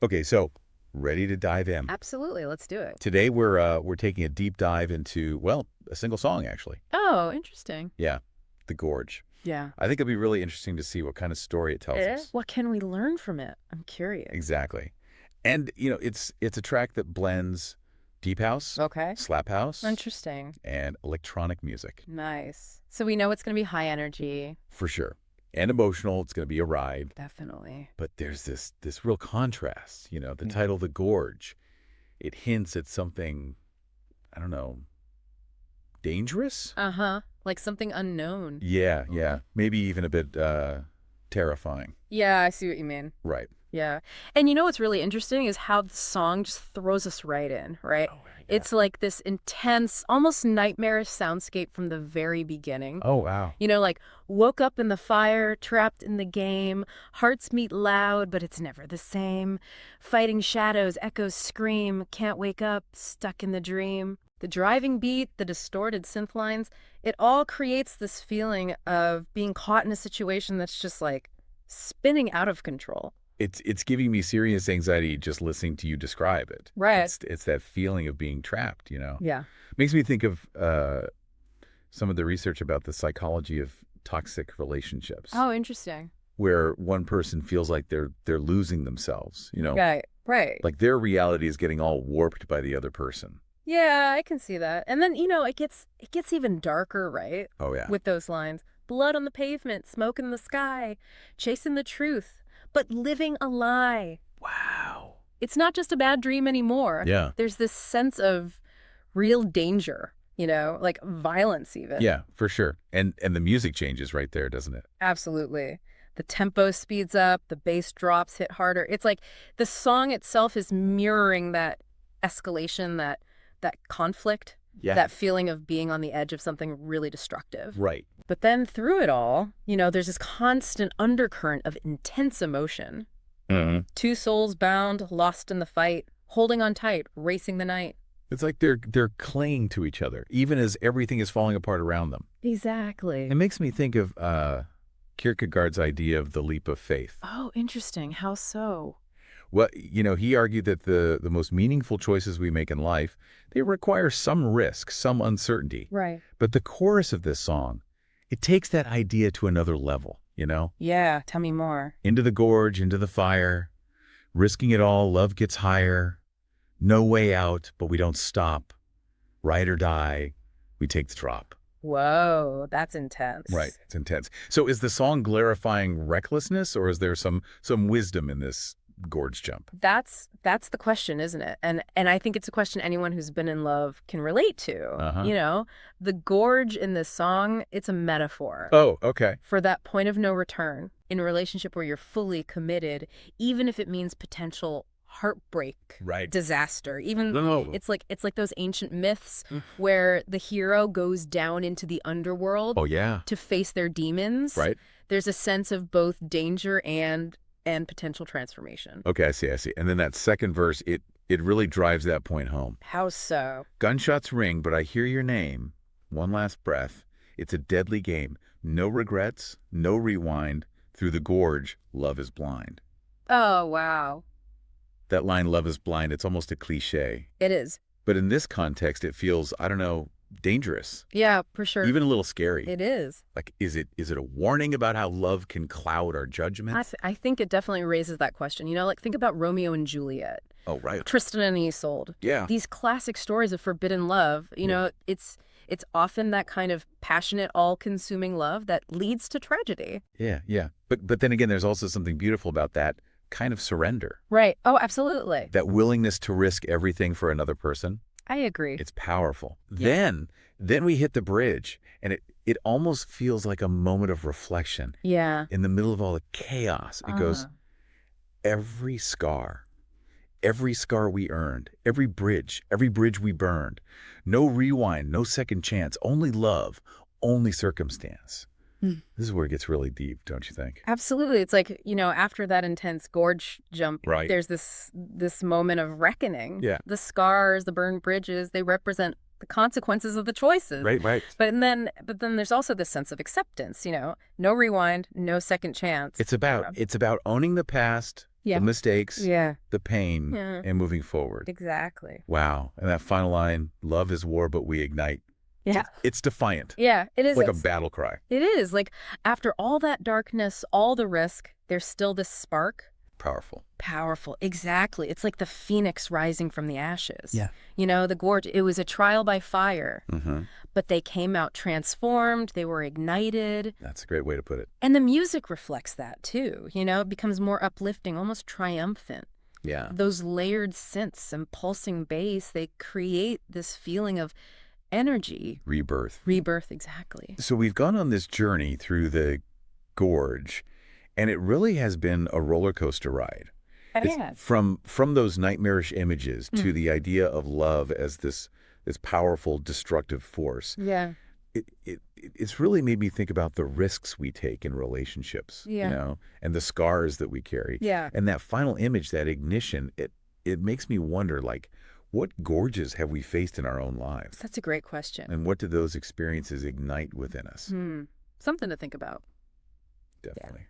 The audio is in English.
Okay, so ready to dive in. Absolutely. Let's do it. Today we're taking a deep dive into, well, a single song actually. Oh, interesting. Yeah, The Gorge. Yeah. I think it'll be really interesting to see what kind of story it tells us. What can we learn from it? I'm curious. Exactly. And it's a track that blends deep house, Okay. slap house, Interesting. and electronic music Nice. So we know it's going to be high energy. for sure. And emotional, it's going to be a ride. Definitely. But there's this real contrast, the title The Gorge. It hints at something, I don't know, dangerous? Uh-huh. Like something unknown. Yeah, yeah. Maybe even a bit terrifying. Yeah, I see what you mean. Right. Yeah. And you know what's really interesting is how the song just throws us right in, right? Oh, yeah. It's like this intense, almost nightmarish soundscape from the very beginning. Oh, wow. Like woke up in the fire, trapped in the game, hearts meet loud, but it's never the same. Fighting shadows, echoes scream, can't wake up, stuck in the dream. The driving beat, the distorted synth lines, it all creates this feeling of being caught in a situation that's just like spinning out of control. It's giving me serious anxiety just listening to you describe it. Right. It's that feeling of being trapped. Yeah. Makes me think of some of the research about the psychology of toxic relationships, Oh, interesting. where one person feels like they're losing themselves. Right, right. Like their reality is getting all warped by the other person. Yeah, I can see that. And then, it gets even darker, right? Oh yeah. With those lines. Blood on the pavement, smoke in the sky, chasing the truth, but living a lie. Wow. It's not just a bad dream anymore. Yeah. There's this sense of real danger, like violence even. Yeah, for sure. And the music changes right there, doesn't it? Absolutely. The tempo speeds up, the bass drops hit harder. It's like the song itself is mirroring that escalation, that conflict, Yeah. that feeling of being on the edge of something really destructive. Right. But then through it all, there's this constant undercurrent of intense emotion. hmm Two souls bound, lost in the fight, holding on tight, racing the night. It's like they're clinging to each other, even as everything is falling apart around them. Exactly. It makes me think of Kierkegaard's idea of the leap of faith. Oh, interesting. How so? Well, he argued that the most meaningful choices we make in life, they require some risk, some uncertainty. Right. But the chorus of this song, it takes that idea to another level. Yeah, tell me more. Into the gorge, into the fire, risking it all, love gets higher. No way out, but we don't stop. Ride or die, we take the drop. Whoa, that's intense. Right, it's intense. So is the song glorifying recklessness, or is there some wisdom in this gorge jump? That's the question, isn't it? And I think it's a question anyone who's been in love can relate to. Uh-huh. The gorge in this song, it's a metaphor Oh, okay. for that point of no return in a relationship where you're fully committed, even if it means potential heartbreak, Right. disaster. Even No. it's like those ancient myths Mm. where the hero goes down into the underworld Oh, yeah. to face their demons. Right. There's a sense of both danger and potential transformation. Okay, I see. And then that second verse, it really drives that point home. How so? Gunshots ring, but I hear your name. One last breath. It's a deadly game. No regrets, no rewind. Through the gorge, love is blind. Oh, wow. That line, love is blind, it's almost a cliche. It is. But in this context, it feels, I don't know, dangerous. Yeah, for sure. Even a little scary. It is. Like, is it a warning about how love can cloud our judgment? I think it definitely raises that question. Think about Romeo and Juliet, Oh, right. Tristan and Isolde. Yeah. These classic stories of forbidden love. It's often that kind of passionate, all-consuming love that leads to tragedy. Yeah. But then again, there's also something beautiful about that kind of surrender. Right. Oh, absolutely. That willingness to risk everything for another person. I agree. It's powerful. Yeah. Then we hit the bridge, and it almost feels like a moment of reflection. Yeah. In the middle of all the chaos, it goes, every scar we earned, every bridge we burned, no rewind, no second chance, only love, only circumstance. This is where it gets really deep, don't you think? Absolutely. It's like, after that intense gorge jump, Right. there's this moment of reckoning. Yeah. The scars, the burned bridges, they represent the consequences of the choices. Right. But then there's also this sense of acceptance, no rewind, no second chance. It's about owning the past, the Yeah. mistakes, Yeah. the pain, Yeah. and moving forward. Exactly. Wow. And that final line, love is war, but we ignite. Yeah. It's defiant, Yeah, it is. like a battle cry. It is. Like, after all that darkness, all the risk, there's still this spark. Powerful. Powerful. Exactly. It's like the phoenix rising from the ashes. Yeah. You know, the gorge, it was a trial by fire, Mm-hmm. but they came out transformed. They were ignited. That's a great way to put it. And the music reflects that, too. You know, it becomes more uplifting, almost triumphant. Yeah. Those layered synths and pulsing bass, they create this feeling of energy. Rebirth. Rebirth, exactly. So we've gone on this journey through the gorge, and it really has been a roller coaster ride. It's from those nightmarish images to the idea of love as this powerful destructive force. Yeah. It's really made me think about the risks we take in relationships, Yeah. you know, and the scars that we carry. Yeah. And that final image, that ignition, it makes me wonder, like, what gorges have we faced in our own lives? That's a great question. And what do those experiences ignite within us? Something to think about. Definitely.